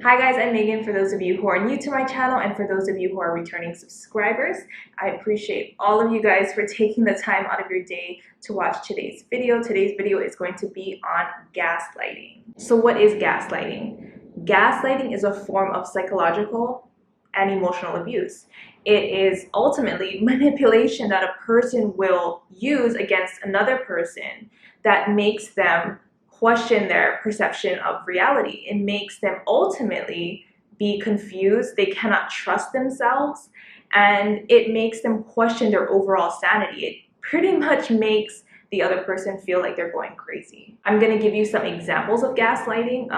Hi guys, I'm Megan. For those of you who are new to my channel and for those of you who are returning subscribers, I appreciate all of you guys for taking the time out of your day to watch today's video. Today's video is going to be on gaslighting. So what is gaslighting? Gaslighting is a form of psychological and emotional abuse. It is ultimately manipulation that a person will use against another person that makes them question their perception of reality. It makes them ultimately be confused. They cannot trust themselves, and it makes them question their overall sanity. It pretty much makes the other person feel like they're going crazy. I'm going to give you some examples of gaslighting.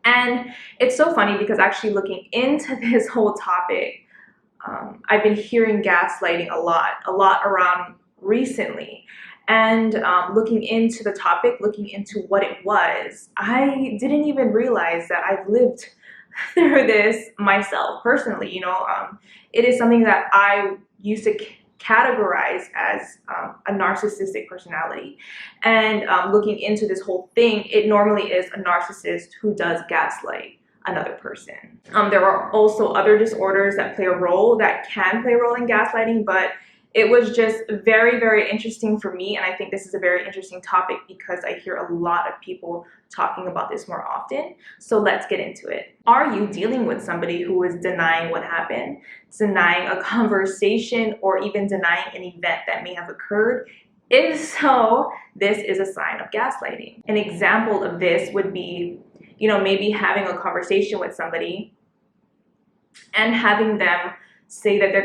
And it's so funny because actually looking into this whole topic, I've been hearing gaslighting a lot around recently. And looking into the topic, looking into what it was, I didn't even realize that I've lived through this myself personally. It is something that I used to categorize as a narcissistic personality. And looking into this whole thing, it normally is a narcissist who does gaslight another person. There are also other disorders that play a role, that can play a role in gaslighting, but it was just very, very interesting for me, and I think this is a very interesting topic because I hear a lot of people talking about this more often. So let's get into it. Are you dealing with somebody who is denying what happened, denying a conversation, or even denying an event that may have occurred? If so, this is a sign of gaslighting. An example of this would be, maybe having a conversation with somebody and having them say that they're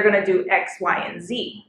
gonna do X, Y, and Z.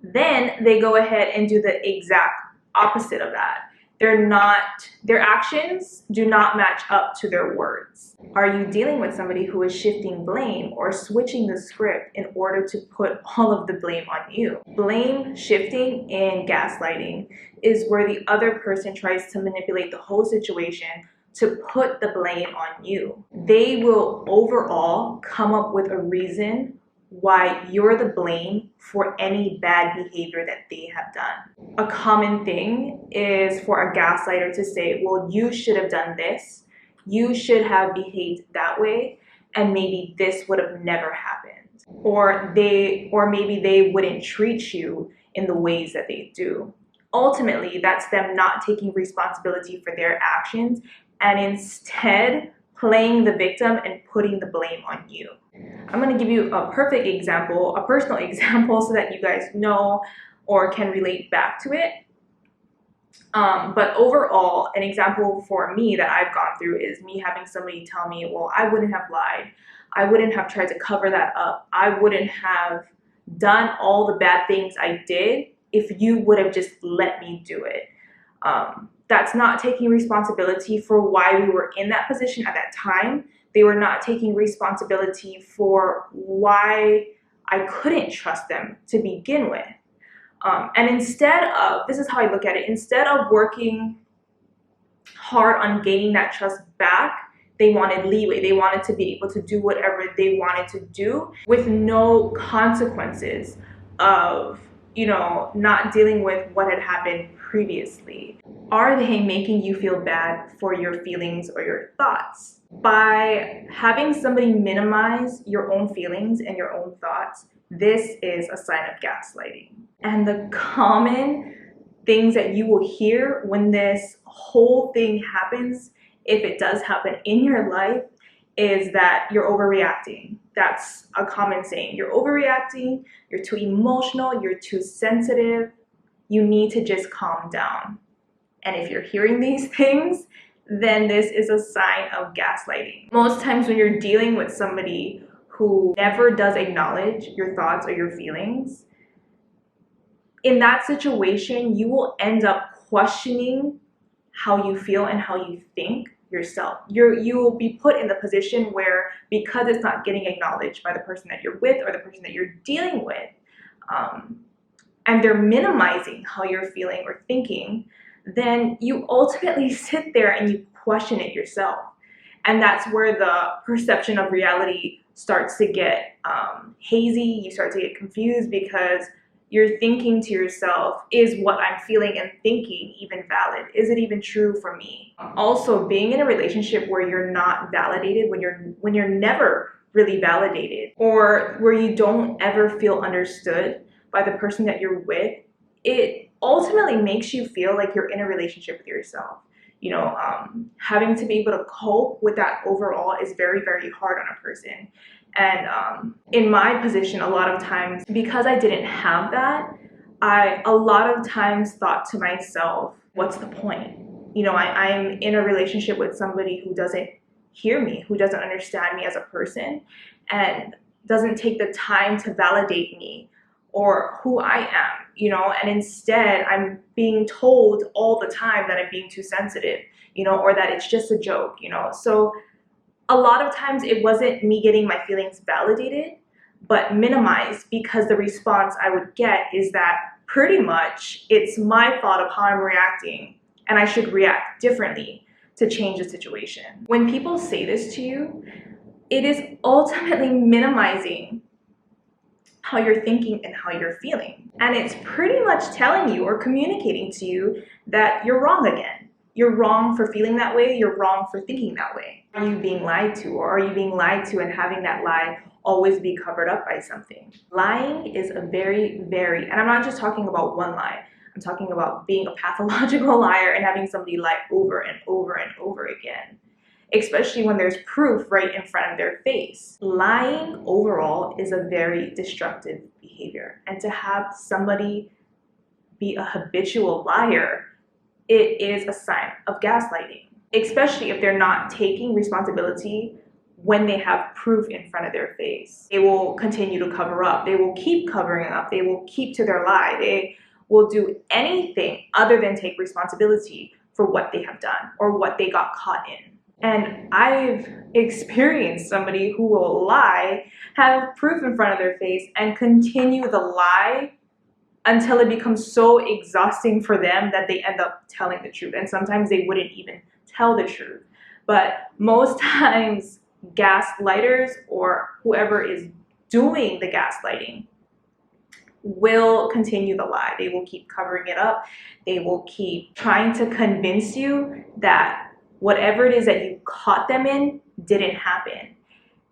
Then they go ahead and do the exact opposite of that. Their actions do not match up to their words. Are you dealing with somebody who is shifting blame or switching the script in order to put all of the blame on you? Blame shifting in gaslighting is where the other person tries to manipulate the whole situation to put the blame on you. They will overall come up with a reason why you're the blame for any bad behavior that they have done. A common thing is for a gaslighter to say, well, you should have done this, you should have behaved that way, and maybe this would have never happened. Or maybe they wouldn't treat you in the ways that they do. Ultimately, that's them not taking responsibility for their actions and instead playing the victim and putting the blame on you. I'm going to give you a perfect example, a personal example, so that you guys know or can relate back to it. But overall, an example for me that I've gone through is me having somebody tell me, well, I wouldn't have lied. I wouldn't have tried to cover that up. I wouldn't have done all the bad things I did if you would have just let me do it. That's not taking responsibility for why we were in that position at that time. They were not taking responsibility for why I couldn't trust them to begin with. And instead of, this is how I look at it, instead of working hard on gaining that trust back, they wanted leeway. They wanted to be able to do whatever they wanted to do with no consequences of, not dealing with what had happened previously. Are they making you feel bad for your feelings or your thoughts? By having somebody minimize your own feelings and your own thoughts, this is a sign of gaslighting. And the common things that you will hear when this whole thing happens, if it does happen in your life, is that you're overreacting. That's a common saying. You're overreacting, you're too emotional, you're too sensitive. You need to just calm down. And if you're hearing these things, then this is a sign of gaslighting. Most times when you're dealing with somebody who never does acknowledge your thoughts or your feelings, in that situation, you will end up questioning how you feel and how you think yourself. You will be put in the position where, because it's not getting acknowledged by the person that you're with or the person that you're dealing with, and they're minimizing how you're feeling or thinking, then you ultimately sit there and you question it yourself. And that's where the perception of reality starts to get hazy. You start to get confused because you're thinking to yourself, is what I'm feeling and thinking even valid? Is it even true for me? Also, being in a relationship where you're not validated, when you're never really validated, or where you don't ever feel understood by the person that you're with, it ultimately makes you feel like you're in a relationship with yourself. You know, having to be able to cope with that overall is very, very hard on a person. And in my position, a lot of times, because I didn't have that, I a lot of times thought to myself, what's the point? You know, I'm in a relationship with somebody who doesn't hear me, who doesn't understand me as a person, and doesn't take the time to validate me or who I am, you know, and instead I'm being told all the time that I'm being too sensitive, you know, or that it's just a joke, you know. So a lot of times it wasn't me getting my feelings validated, but minimized, because the response I would get is that pretty much it's my fault of how I'm reacting and I should react differently to change the situation. When people say this to you, it is ultimately minimizing how you're thinking and how you're feeling. And it's pretty much telling you or communicating to you that you're wrong again. You're wrong for feeling that way. You're wrong for thinking that way. Are you being lied to, or are you being lied to and having that lie always be covered up by something? Lying is a very, very, and I'm not just talking about one lie. I'm talking about being a pathological liar and having somebody lie over and over and over again, especially when there's proof right in front of their face. Lying overall is a very destructive behavior. And to have somebody be a habitual liar, it is a sign of gaslighting, especially if they're not taking responsibility when they have proof in front of their face. They will continue to cover up. They will keep covering up. They will keep to their lie. They will do anything other than take responsibility for what they have done or what they got caught in. And I've experienced somebody who will lie, have proof in front of their face, and continue the lie until it becomes so exhausting for them that they end up telling the truth. And sometimes they wouldn't even tell the truth. But most times, gaslighters or whoever is doing the gaslighting will continue the lie. They will keep covering it up. They will keep trying to convince you that whatever it is that you caught them in didn't happen.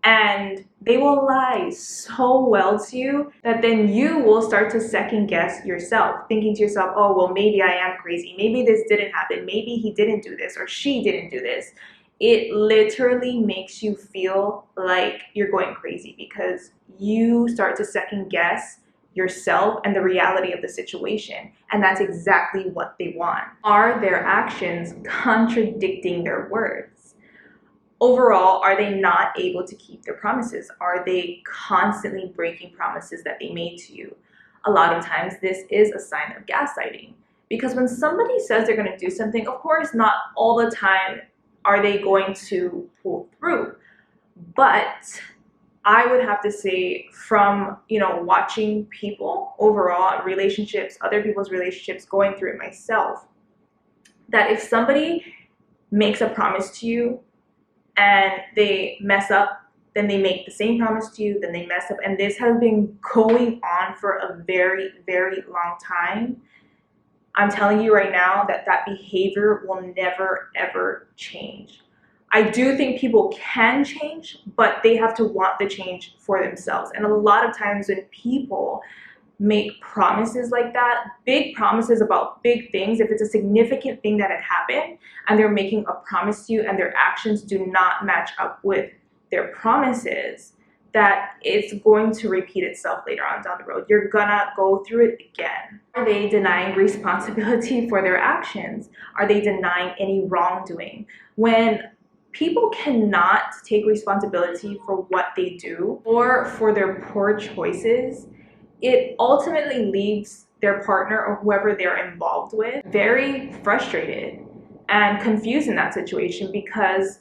And they will lie so well to you that then you will start to second guess yourself, thinking to yourself, oh, well, maybe I am crazy. Maybe this didn't happen. Maybe he didn't do this or she didn't do this. It literally makes you feel like you're going crazy because you start to second guess yourself and the reality of the situation. And that's exactly what they want. Are their actions contradicting their words? Overall, are they not able to keep their promises? Are they constantly breaking promises that they made to you? A lot of times this is a sign of gaslighting, because when somebody says they're going to do something, of course, not all the time are they going to pull through. But I would have to say, from, you know, watching people overall, relationships, other people's relationships, going through it myself, that if somebody makes a promise to you and they mess up, then they make the same promise to you, then they mess up. And this has been going on for a very, very long time. I'm telling you right now that that behavior will never, ever change. I do think people can change, but they have to want the change for themselves. And a lot of times when people make promises like that, big promises about big things, if it's a significant thing that had happened and they're making a promise to you and their actions do not match up with their promises, that it's going to repeat itself later on down the road. You're gonna go through it again. Are they denying responsibility for their actions? Are they denying any wrongdoing? When people cannot take responsibility for what they do or for their poor choices, it ultimately leaves their partner or whoever they're involved with very frustrated and confused in that situation, because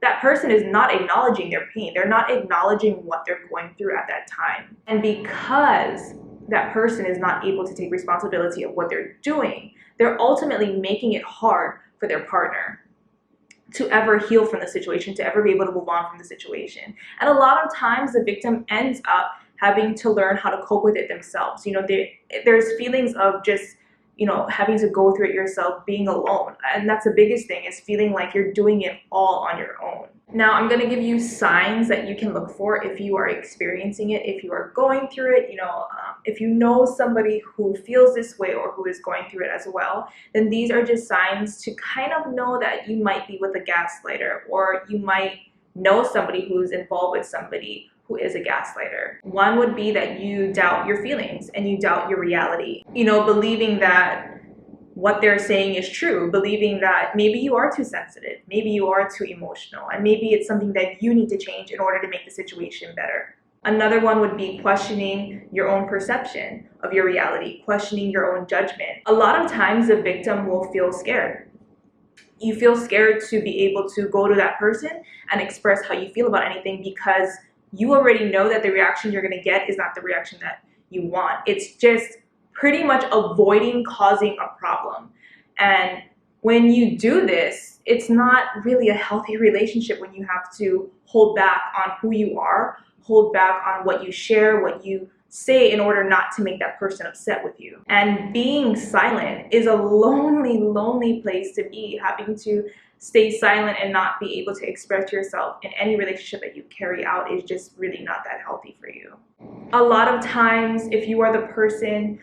that person is not acknowledging their pain. They're not acknowledging what they're going through at that time. And because that person is not able to take responsibility of what they're doing, they're ultimately making it hard for their partner to ever heal from the situation, to ever be able to move on from the situation. And a lot of times the victim ends up having to learn how to cope with it themselves. You know, there's feelings of just, you know, having to go through it yourself, being alone. And that's the biggest thing, is feeling like you're doing it all on your own. Now, I'm going to give you signs that you can look for if you are experiencing it, if you are going through it. You know, if you know somebody who feels this way or who is going through it as well, then these are just signs to kind of know that you might be with a gaslighter, or you might know somebody who's involved with somebody who is a gaslighter. One would be that you doubt your feelings and you doubt your reality. You know, believing that what they're saying is true, believing that maybe you are too sensitive, maybe you are too emotional, and maybe it's something that you need to change in order to make the situation better. Another one would be questioning your own perception of your reality, questioning your own judgment. A lot of times the victim will feel scared. You feel scared to be able to go to that person and express how you feel about anything, because you already know that the reaction you're going to get is not the reaction that you want. It's just pretty much avoiding causing a problem. And when you do this, it's not really a healthy relationship when you have to hold back on who you are, hold back on what you share, what you say, in order not to make that person upset with you. And being silent is a lonely, lonely place to be. Having to stay silent and not be able to express yourself in any relationship that you carry out is just really not that healthy for you. A lot of times, if you are the person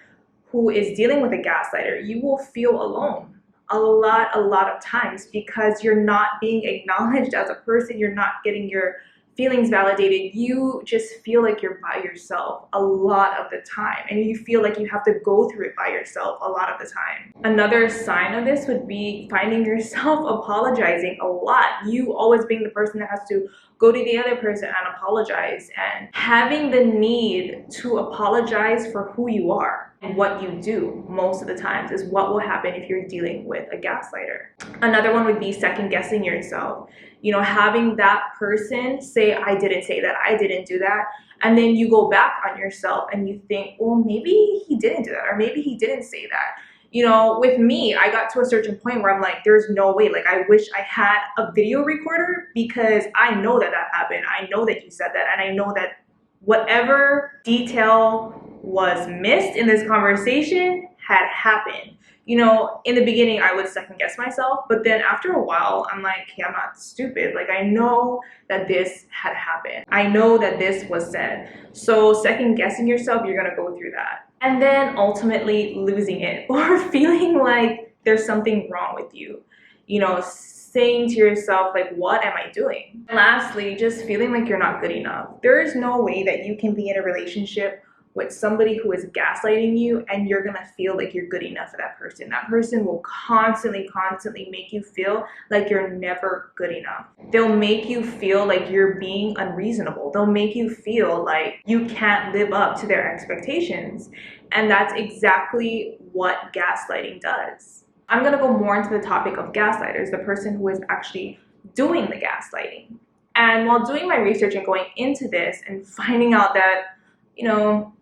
who is dealing with a gaslighter, you will feel alone a lot of times, because you're not being acknowledged as a person. You're not getting your feelings validated. You just feel like you're by yourself a lot of the time, and you feel like you have to go through it by yourself a lot of the time. Another sign of this would be finding yourself apologizing a lot. You always being the person that has to go to the other person and apologize, and having the need to apologize for who you are and what you do most of the times is what will happen if you're dealing with a gaslighter. Another one would be second guessing yourself. You know, having that person say, I didn't say that, I didn't do that. And then you go back on yourself and you think, well, maybe he didn't do that, or maybe he didn't say that. You know, with me, I got to a certain point where I'm like, there's no way. Like, I wish I had a video recorder, because I know that that happened. I know that you said that. And I know that whatever detail was missed in this conversation had happened. You know, in the beginning, I would second guess myself, but then after a while, I'm like, hey, I'm not stupid. Like, I know that this had happened. I know that this was said. So second guessing yourself, you're gonna go through that. And then ultimately losing it, or feeling like there's something wrong with you. You know, saying to yourself, like, what am I doing? And lastly, just feeling like you're not good enough. There is no way that you can be in a relationship with somebody who is gaslighting you and you're gonna feel like you're good enough for that person. That person will constantly make you feel like you're never good enough. They'll make you feel like you're being unreasonable. They'll make you feel like you can't live up to their expectations. And that's exactly what gaslighting does. I'm gonna go more into the topic of gaslighters, the person who is actually doing the gaslighting. And while doing my research and going into this and finding out that, you know,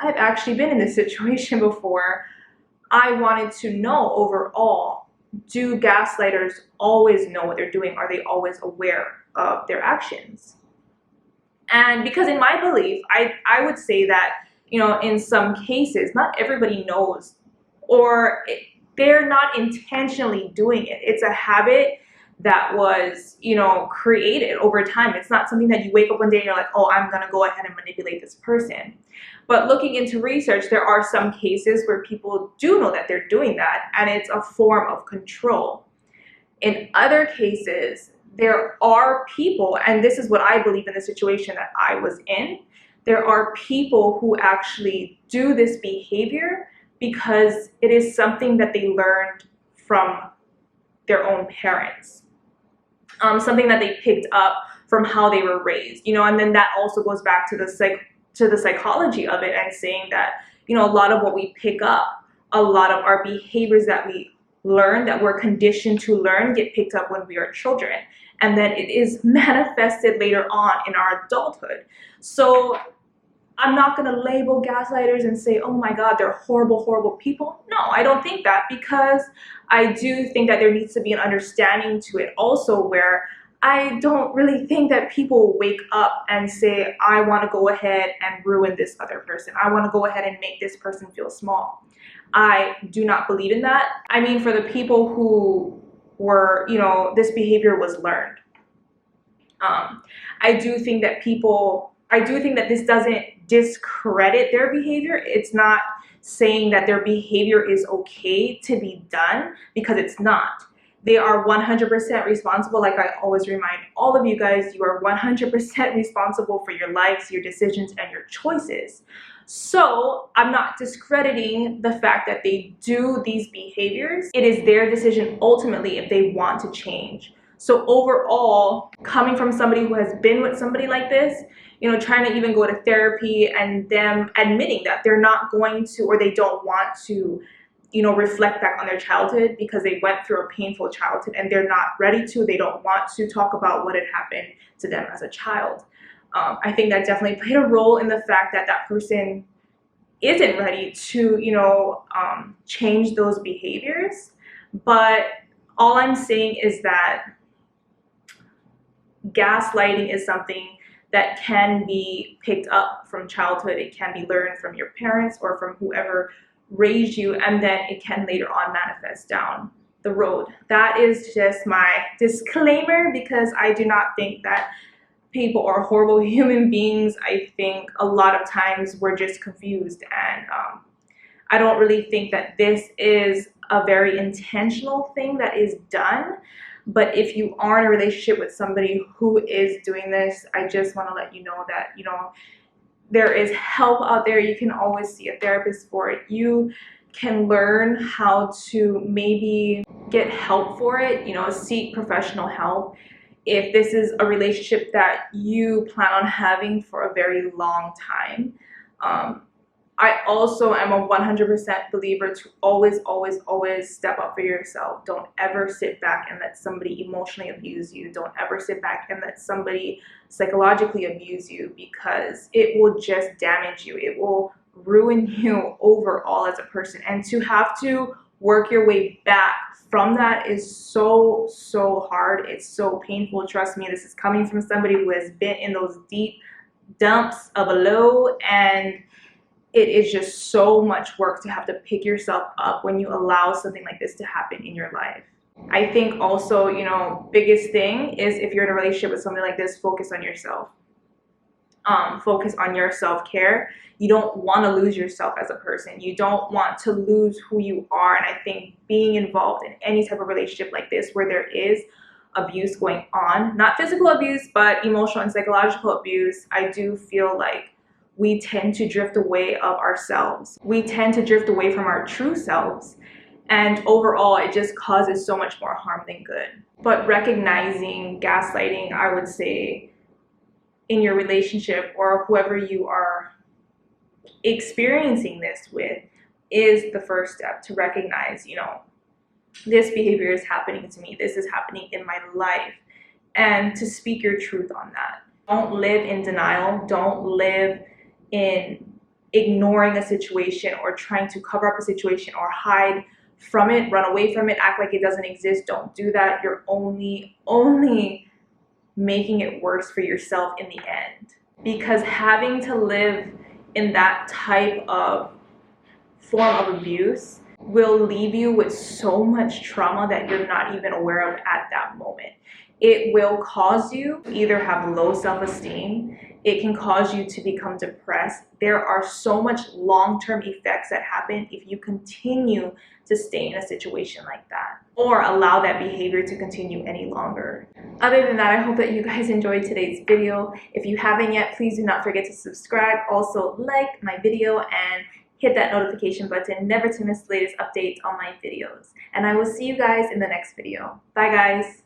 I've actually been in this situation before, I wanted to know overall, do gaslighters always know what they're doing? Are they always aware of their actions? And because in my belief, I would say that, you know, in some cases, not everybody knows, or they're not intentionally doing it. It's a habit that was, you know, created over time. It's not something that you wake up one day and you're like, oh, I'm gonna go ahead and manipulate this person. But looking into research, there are some cases where people do know that they're doing that, and it's a form of control. In other cases, there are people, and this is what I believe in the situation that I was in, there are people who actually do this behavior because it is something that they learned from their own parents. Something that they picked up from how they were raised, you know, and then that also goes back to the psychology of it, and saying that, you know, a lot of what we pick up, a lot of our behaviors that we learn, that we're conditioned to learn, get picked up when we are children, and then it is manifested later on in our adulthood. So I'm not going to label gaslighters and say, oh my God, they're horrible, horrible people. No, I don't think that, because I do think that there needs to be an understanding to it also, where I don't really think that people wake up and say, I want to go ahead and ruin this other person. I want to go ahead and make this person feel small. I do not believe in that. I mean, for the people who were, this behavior was learned. I do think that this doesn't discredit their behavior. It's not saying that their behavior is okay to be done, because it's not. They are 100% responsible. Like I always remind all of you guys, you are 100% responsible for your lives, your decisions, and your choices. So I'm not discrediting the fact that they do these behaviors. It is their decision ultimately if they want to change. So overall, coming from somebody who has been with somebody like this, trying to even go to therapy and them admitting that they're not going to, or they don't want to, reflect back on their childhood because they went through a painful childhood and they're not ready to, they don't want to talk about what had happened to them as a child. I think that definitely played a role in the fact that that person isn't ready to, change those behaviors. But all I'm saying is that gaslighting is something that can be picked up from childhood. It can be learned from your parents or from whoever raised you, and then it can later on manifest down the road. That is just my disclaimer, because I do not think that people are horrible human beings. I think a lot of times we're just confused, and I don't really think that this is a very intentional thing that is done. But if you are in a relationship with somebody who is doing this, I just want to let you know that, there is help out there. You can always see a therapist for it. You can learn how to maybe get help for it, seek professional help. If this is a relationship that you plan on having for a very long time. I also am a 100% believer to always step up for yourself. Don't ever sit back and let somebody emotionally abuse you. Don't ever sit back and let somebody psychologically abuse you, because it will just damage you. It will ruin you overall as a person. And to have to work your way back from that is so hard. It's so painful. Trust me, this is coming from somebody who has been in those deep dumps of a low, and it is just so much work to have to pick yourself up when you allow something like this to happen in your life. I think also, biggest thing is, if you're in a relationship with something like this, focus on yourself. Focus on your self-care. You don't want to lose yourself as a person. You don't want to lose who you are. And I think being involved in any type of relationship like this, where there is abuse going on, not physical abuse, but emotional and psychological abuse, I do feel like we tend to drift away of ourselves. We tend to drift away from our true selves. And overall, it just causes so much more harm than good. But recognizing gaslighting, I would say, in your relationship or whoever you are experiencing this with, is the first step to recognize, this behavior is happening to me. This is happening in my life. And to speak your truth on that. Don't live in denial. Don't live in ignoring a situation or trying to cover up a situation or hide from it, run away from it, act like it doesn't exist. Don't do that. You're only making it worse for yourself in the end. Because having to live in that type of form of abuse will leave you with so much trauma that you're not even aware of at that moment. It will cause you to either have low self-esteem. It can cause you to become depressed. There are so much long-term effects that happen if you continue to stay in a situation like that, or allow that behavior to continue any longer. Other than that, I hope that you guys enjoyed today's video. If you haven't yet, please do not forget to subscribe. Also, like my video and hit that notification button, never to miss the latest updates on my videos. And I will see you guys in the next video. Bye guys.